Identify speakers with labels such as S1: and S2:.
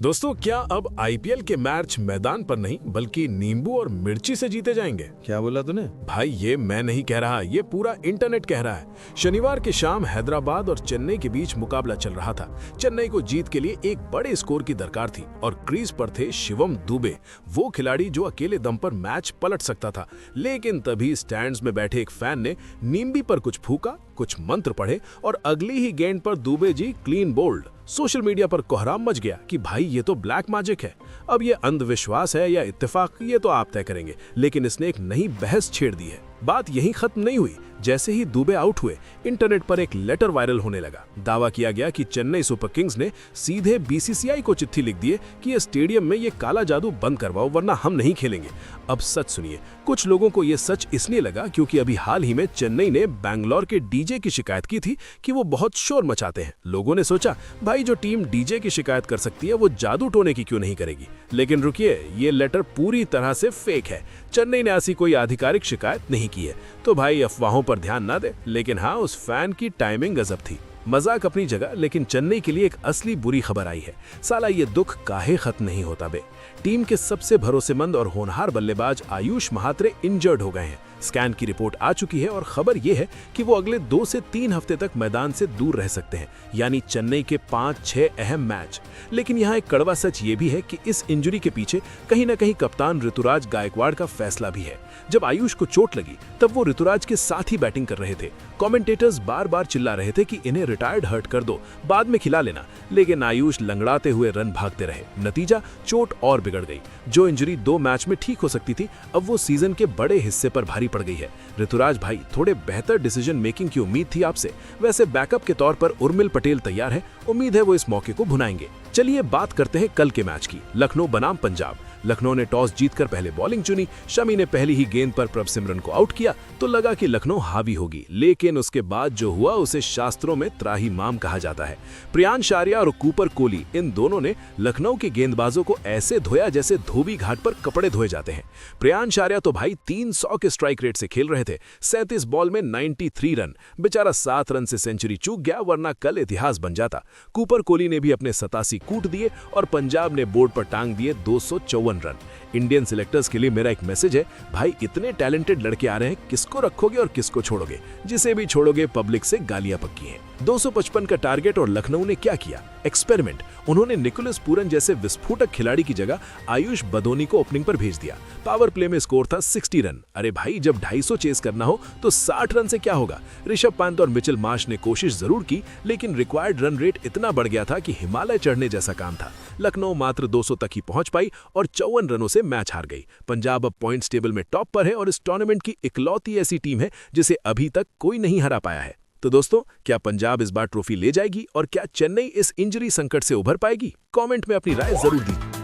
S1: दोस्तों, क्या अब आईपीएल के मैच मैदान पर नहीं बल्कि नींबू और मिर्ची से जीते जाएंगे?
S2: क्या बोला तूने?
S1: भाई, ये मैं नहीं कह रहा, ये पूरा इंटरनेट कह रहा है। शनिवार की शाम हैदराबाद और चेन्नई के बीच मुकाबला चल रहा था। चेन्नई को जीत के लिए एक बड़े स्कोर की दरकार थी और क्रीज पर थे शिवम दुबे, वो खिलाड़ी जो अकेले दम पर मैच पलट सकता था। लेकिन तभी स्टैंड्स में बैठे एक फैन ने नींबी पर कुछ फूका, कुछ मंत्र पढ़े और अगली ही गेंद पर Dubey ji clean bowled. Social media पर कोहराम मच गया कि भाई ये तो ब्लैक मैजिक है। अब ये अंधविश्वास है या इत्तेफाक, ये तो आप तय करेंगे, लेकिन इसने एक नई बहस छेड़ दी है। बात यहीं खत्म नहीं हुई। जैसे ही दुबे आउट हुए, इंटरनेट पर एक लेटर वायरल होने लगा। दावा किया गया कि चेन्नई सुपर किंग्स ने सीधे बीसीसीआई को चिट्ठी लिख दी कि ये स्टेडियम में ये काला जादू बंद करवाओ वरना हम नहीं खेलेंगे। अब सच सुनिए, कुछ लोगों को ये सच इसलिए लगा क्योंकि अभी हाल ही में चेन्नई ने बैंगलोर के डीजे की शिकायत की थी कि वो बहुत शोर मचाते हैं। लोगों ने सोचा, भाई जो टीम डीजे की शिकायत कर सकती है वो जादू टोने की क्यों नहीं करेगी। लेकिन रुकिए, ये लेटर पूरी तरह से फेक है। चेन्नई ने ऐसी कोई आधिकारिक शिकायत नहीं की है। तो भाई अफवाहों पर ध्यान ना दे, लेकिन हाँ, उस फैन की टाइमिंग गजब थी। मजाक अपनी जगह, लेकिन चेन्नई के लिए एक असली बुरी खबर आई है। साला ये दुख काहे खत्म नहीं होता बे। टीम के सबसे भरोसेमंद और होनहार बल्लेबाज आयुष महात्रे इंजर्ड हो गए हैं। स्कैन की रिपोर्ट आ चुकी है और खबर यह है कि वो अगले 2 से 3 हफ्ते तक मैदान से दूर रह सकते हैं, यानी चेन्नई के 5-6 अहम मैच। लेकिन यहाँ एक कड़वा सच ये भी है कि इस इंजरी के पीछे कहीं न कहीं कप्तान ऋतुराज गायकवाड़ का फैसला भी है। जब आयुष को चोट लगी तब वो ऋतुराज के साथ ही बैटिंग कर रहे थे। कमेंटेटर्स बार बार चिल्ला रहे थे कि इन्हें रिटायर्ड हर्ट कर दो, बाद में खिला लेना, लेकिन आयुष लंगड़ाते हुए रन भागते रहे। नतीजा, चोट और बिगड़ गई। जो इंजरी 2 मैच में ठीक हो सकती थी, अब वो सीजन के बड़े हिस्से पर भारी पड़ गई है। ऋतुराज भाई, थोड़े बेहतर डिसीजन मेकिंग की उम्मीद थी आपसे। वैसे बैकअप के तौर पर उर्मिल पटेल तैयार है, उम्मीद है वो इस मौके को भुनाएंगे। चलिए बात करते हैं कल के मैच की। लखनऊ बनाम पंजाब। लखनऊ ने टॉस जीतकर पहले बॉलिंग चुनी। शमी ने पहली ही गेंद पर प्रभसिमरन को आउट किया तो लगा कि लखनऊ हावी होगी, लेकिन उसके बाद जो हुआ उसे शास्त्रों में त्राहिमाम कहा जाता है। प्रियांश आर्या और कूपर कोहली, इन दोनों ने लखनऊ के गेंदबाजों को ऐसे धोया जैसे धोबी घाट पर कपड़े धोए जाते हैं। प्रियांश आर्या तो भाई 300 के स्ट्राइक रेट से खेल रहे थे। 37 बॉल में 93 रन। बेचारा 7 रन से सेंचुरी चूक गया, वरना कल इतिहास बन जाता। कूपर कोहली ने भी अपने 87 कूट दिए और पंजाब ने बोर्ड पर टांग दिए 254 रन। इंडियन सिलेक्टर्स के लिए मेरा एक मैसेज है, भाई इतने टैलेंटेड लड़के आ रहे हैं, किसको रखोगे और किसको छोड़ोगे? जिसे भी छोड़ोगे पब्लिक से गालियां पक्की हैं। 255 का टारगेट और लखनऊ ने क्या किया? एक्सपेरिमेंट। उन्होंने निकोलस पूरन जैसे विस्फोटक खिलाड़ी की जगह आयुष बदोनी को ओपनिंग पर भेज दिया। पावर प्ले में स्कोर था 60 रन। अरे भाई, जब 250 चेस करना हो तो 60 रन से क्या होगा? ऋषभ पंत और मिचेल मार्श ने कोशिश जरूर की, लेकिन रिक्वायर्ड रन रेट इतना बढ़ गया था कि हिमालय चढ़ने जैसा काम था। लखनऊ मात्र 200 तक ही पहुंच पाई और 54 रनों से मैच हार गई। पंजाब अब पॉइंट्स टेबल में टॉप पर है और इस टूर्नामेंट की इकलौती ऐसी टीम है जिसे अभी तक कोई नहीं हरा पाया है। तो दोस्तों, क्या पंजाब इस बार ट्रॉफी ले जाएगी और क्या चेन्नई इस इंजरी संकट से उभर पाएगी? कमेंट में अपनी राय जरूर दीजिए।